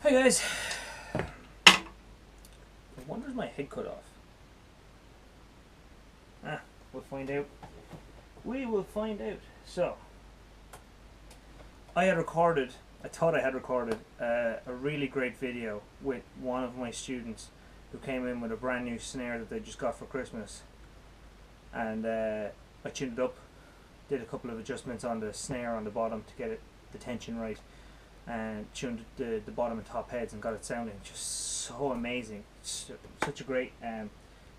Hi guys. I wonder is my head cut off? We'll find out. We will find out. So, I thought I had recorded a really great video with one of my students who came in with a brand new snare that they just got for Christmas. And I tuned it up, did a couple of adjustments on the snare on the bottom to get the tension right, and tuned the bottom and top heads and got it sounding just so amazing. Such a great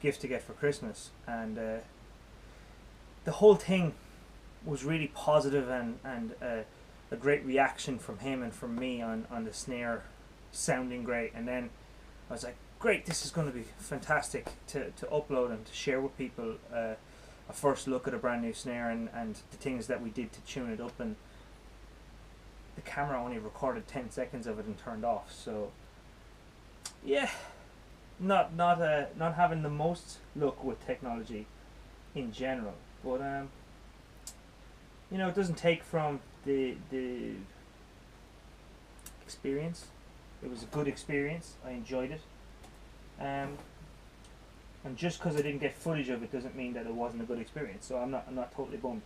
gift to get for Christmas, and the whole thing was really positive and a great reaction from him and from me on the snare sounding great. And then I was like, great, this is going to be fantastic to upload and to share with people a first look at a brand new snare and the things that we did to tune it up. And the camera only recorded 10 seconds of it and turned off, so yeah, not having the most luck with technology in general, but you know, it doesn't take from the experience. It was a good experience. I enjoyed it, and just because I didn't get footage of it doesn't mean that it wasn't a good experience. So I'm not totally bummed.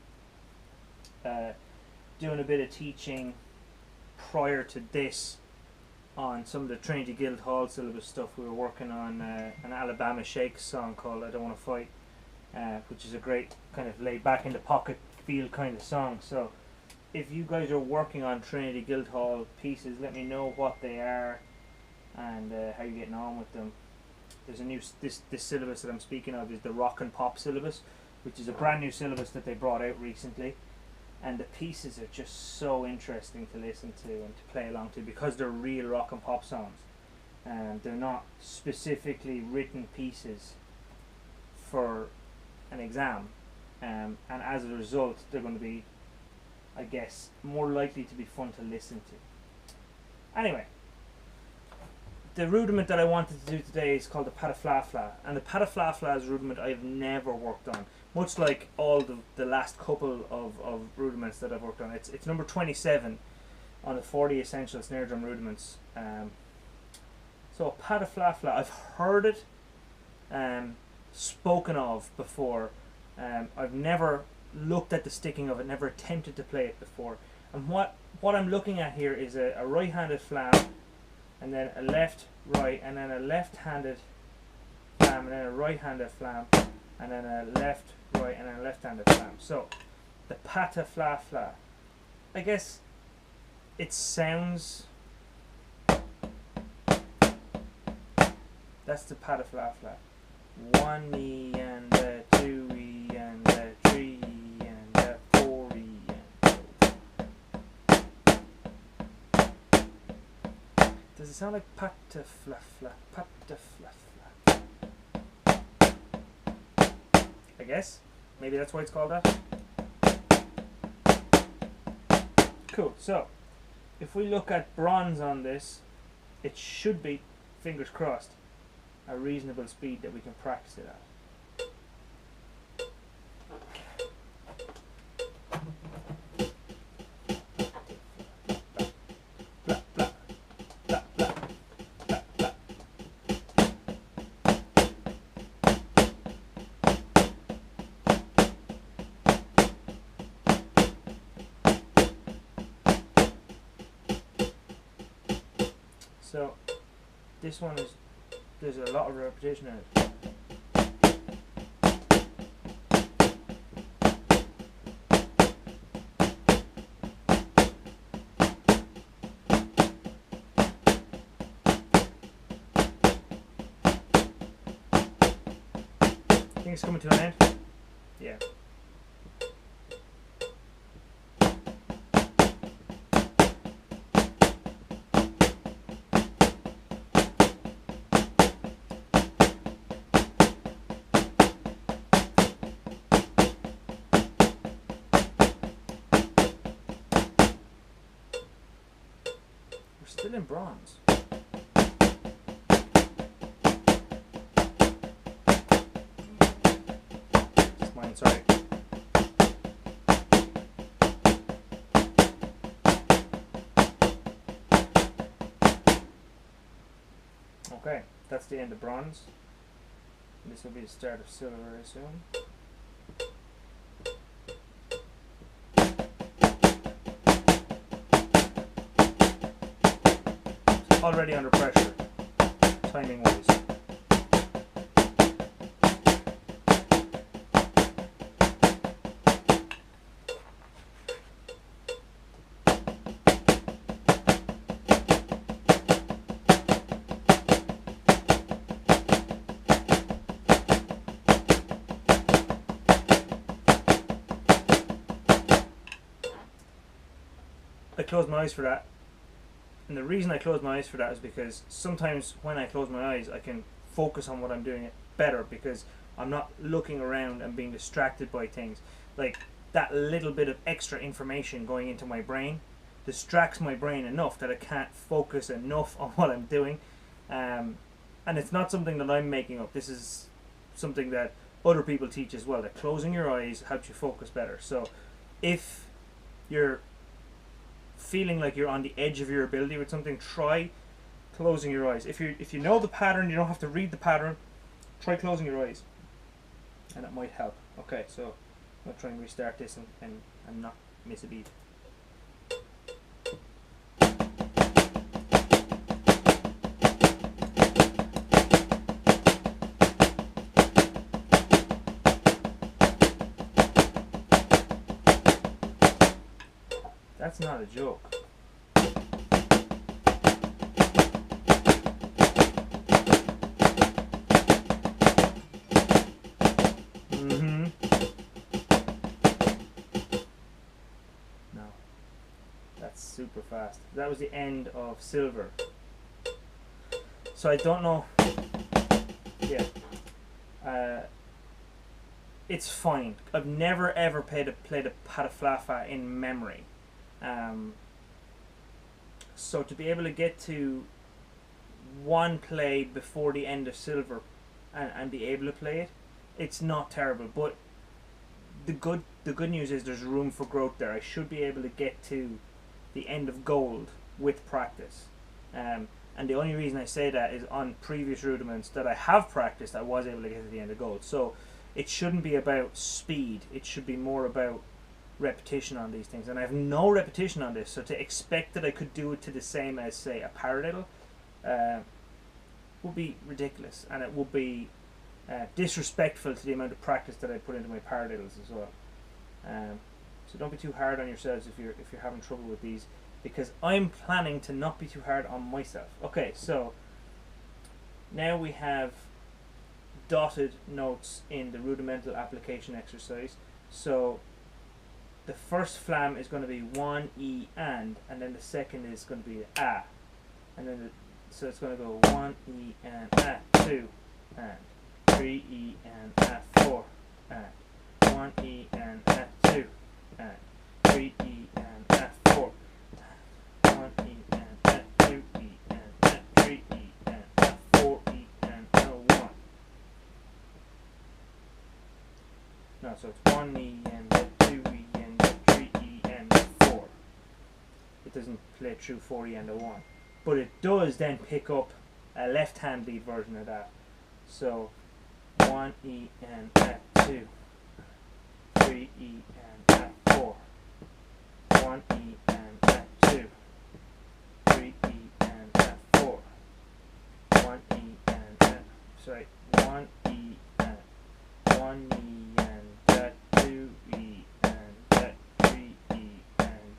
Doing a bit of teaching prior to this on some of the Trinity Guildhall syllabus stuff. We were working on an Alabama Shakes song called I Don't Want to Fight, which is a great kind of laid back in the pocket feel kind of song. So if you guys are working on Trinity Guildhall pieces, let me know what they are and how you're getting on with them. There's a new this syllabus that I'm speaking of is the Rock and Pop syllabus, which is a brand new syllabus that they brought out recently. And the pieces are just so interesting to listen to and to play along to because they're real rock and pop songs. And they're not specifically written pieces for an exam. And as a result, they're going to be, I guess, more likely to be fun to listen to. Anyway, the rudiment that I wanted to do today is called the PATAFLA-FLA. And the PATAFLA-FLA is a rudiment I've never worked on. Much like all the last couple of rudiments that I've worked on. It's number 27 on the 40 essential snare drum rudiments. So PATAFLA-FLA, I've heard it spoken of before. I've never looked at the sticking of it, never attempted to play it before. And what I'm looking at here is a right-handed flam, and then a left, right, and then a left-handed flam, and then a right-handed flam, and then a left, right, and then a left-handed flam. So the PATAFLA-FLA, I guess it sounds, that's the PATAFLA-FLA. 1 E and 2 E and 3 E and 4 E and does it sound like PATAFLA-FLA? PATAFLA-FLA, I guess. Maybe that's why it's called that. Cool. So, if we look at bronze on this, it should be, fingers crossed, a reasonable speed that we can practice it at. So this one is, there's a lot of repetition in it. I think it's coming to an end. Yeah. Still in bronze. It's mine, sorry. Okay, that's the end of bronze. This will be the start of silver, I assume. It's already under pressure, timing wise. I close my eyes for that, and the reason I close my eyes for that is because sometimes when I close my eyes I can focus on what I'm doing better, because I'm not looking around and being distracted by things. Like that little bit of extra information going into my brain distracts my brain enough that I can't focus enough on what I'm doing, and it's not something that I'm making up. This is something that other people teach as well, that closing your eyes helps you focus better. So if you're feeling like you're on the edge of your ability with something, try closing your eyes. If you know the pattern, you don't have to read the pattern, try closing your eyes, and it might help. Okay, so I'll try and restart this and not miss a beat. That's not a joke. No. That's super fast. That was the end of silver. So I don't know. Yeah. It's fine. I've never ever played a PATAFLA-FLA in memory. So to be able to get to one play before the end of silver and be able to play it, it's not terrible. But the good news is there's room for growth there. I should be able to get to the end of gold with practice. And the only reason I say that is on previous rudiments that I have practiced, I was able to get to the end of gold. So it shouldn't be about speed. It should be more about repetition on these things, and I have no repetition on this, so to expect that I could do it to the same as, say, a paradiddle would be ridiculous, and it would be disrespectful to the amount of practice that I put into my paradiddles as well. So don't be too hard on yourselves if you're having trouble with these, because I'm planning to not be too hard on myself. Okay, so now we have dotted notes in the rudimental application exercise. So the first flam is going to be 1 E and then the second is going to be a, and then so it's going to go 1 E and a, 2 and 3 E and a, 4 and 1 E and a, 2 and 3 E and a, 4 1 E and a, 2 E and a, 3 E and a, 4 E and a, 1. No, so it's 1 E and a, 2 E and a, 3 E and a, 4. It doesn't play through 4 E and a 1, but it does then pick up a left hand lead version of that. So 1 E and a, 2, 3 E and a, 4, 1 E and a, 2, 3 E and a, 4, 1 E and a, sorry, 1 E and 1 E and a, 2 E and a, 3 E and.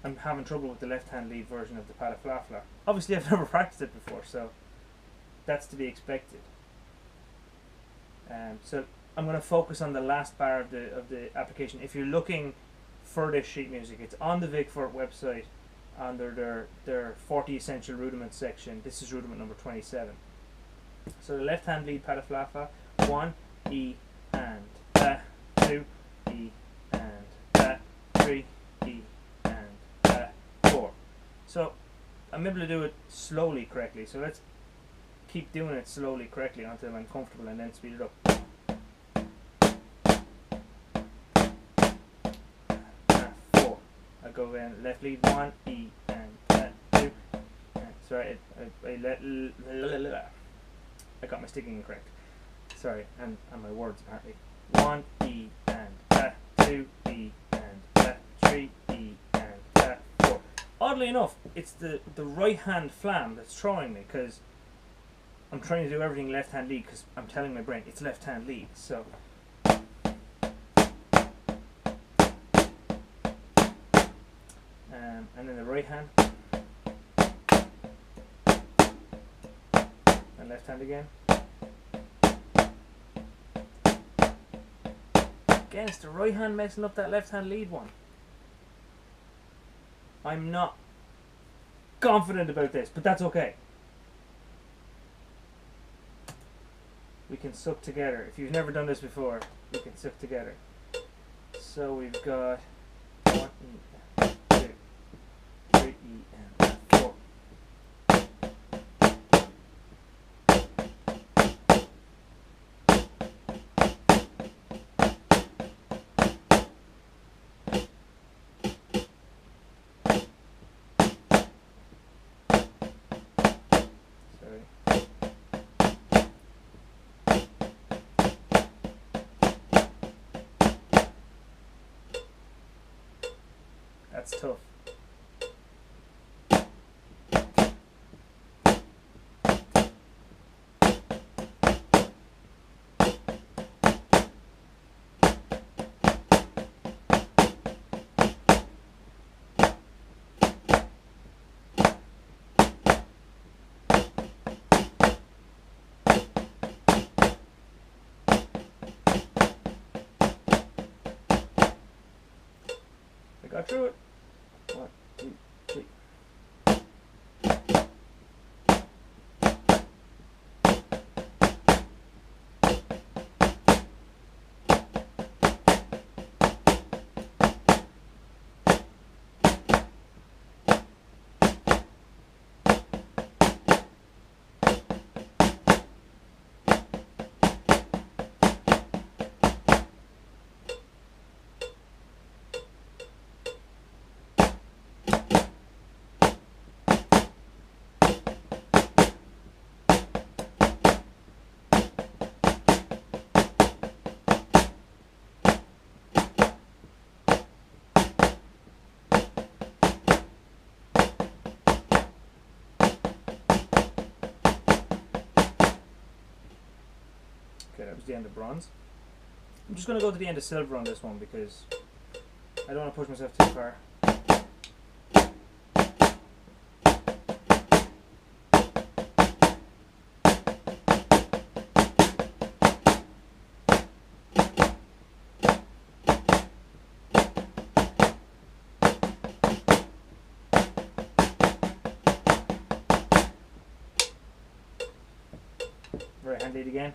I'm having trouble with the left hand lead version of the PATAFLA-FLA. Obviously I've never practiced it before, so that's to be expected. So I'm going to focus on the last bar of the application. If you're looking for this sheet music, it's on the Vigfort website under their 40 essential rudiments section. This is rudiment number 27. So the left hand lead PATAFLA-FLA, 1 E and a, 2 E and a, 3 E and a, 4. So I'm able to do it slowly correctly. So let's keep doing it slowly correctly until I'm comfortable, and then speed it up. I go in left lead 1 E and 2 and Sorry, I got my sticking incorrect. Sorry, and my words apparently. 1 E and 2 E and 3 E and 4. Oddly enough, it's the right hand flam that's throwing me, because I'm trying to do everything left hand lead, because I'm telling my brain it's left hand lead. So and then the right hand and left hand again. Again, it's the right hand messing up that left hand lead one. I'm not confident about this, but that's okay. We can suck together. If you've never done this before, we can suck together. So we've got 1 E, 2, 3 E, and 4. That's tough. I got through it. 1, 2, 3. Okay, that was the end of bronze. I'm just going to go to the end of silver on this one, because I don't want to push myself too far. Right hand lead again.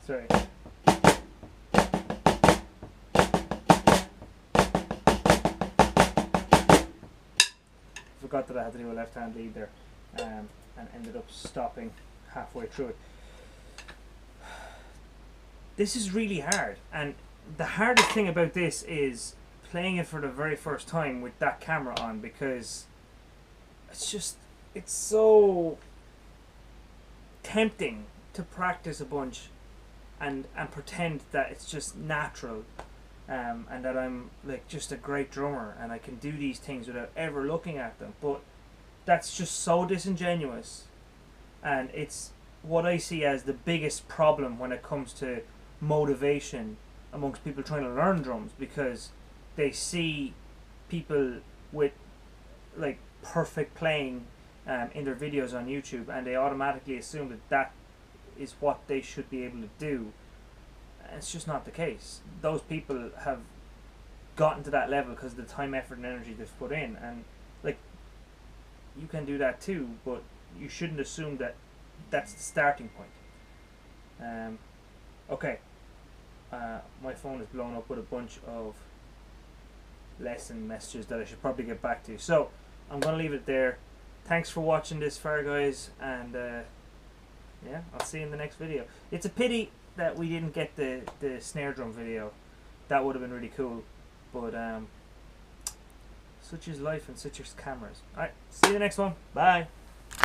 Sorry. Forgot that I had to do a left hand lead there, and ended up stopping halfway through it. This is really hard, and the hardest thing about this is playing it for the very first time with that camera on, because it's so tempting to practice a bunch and pretend that it's just natural, and that I'm like just a great drummer and I can do these things without ever looking at them. But that's just so disingenuous, and it's what I see as the biggest problem when it comes to motivation amongst people trying to learn drums, because they see people with like perfect playing in their videos on YouTube, and they automatically assume that that is what they should be able to do. And it's just not the case. Those people have gotten to that level because of the time, effort, and energy they've put in, and like, you can do that too, but you shouldn't assume that that's the starting point. Okay, my phone is blown up with a bunch of lesson messages that I should probably get back to, so I'm gonna leave it there. Thanks for watching this far, guys, and yeah, I'll see you in the next video. It's a pity that we didn't get the snare drum video. That would have been really cool, but such is life and such is cameras. Alright, see you in the next one. Bye.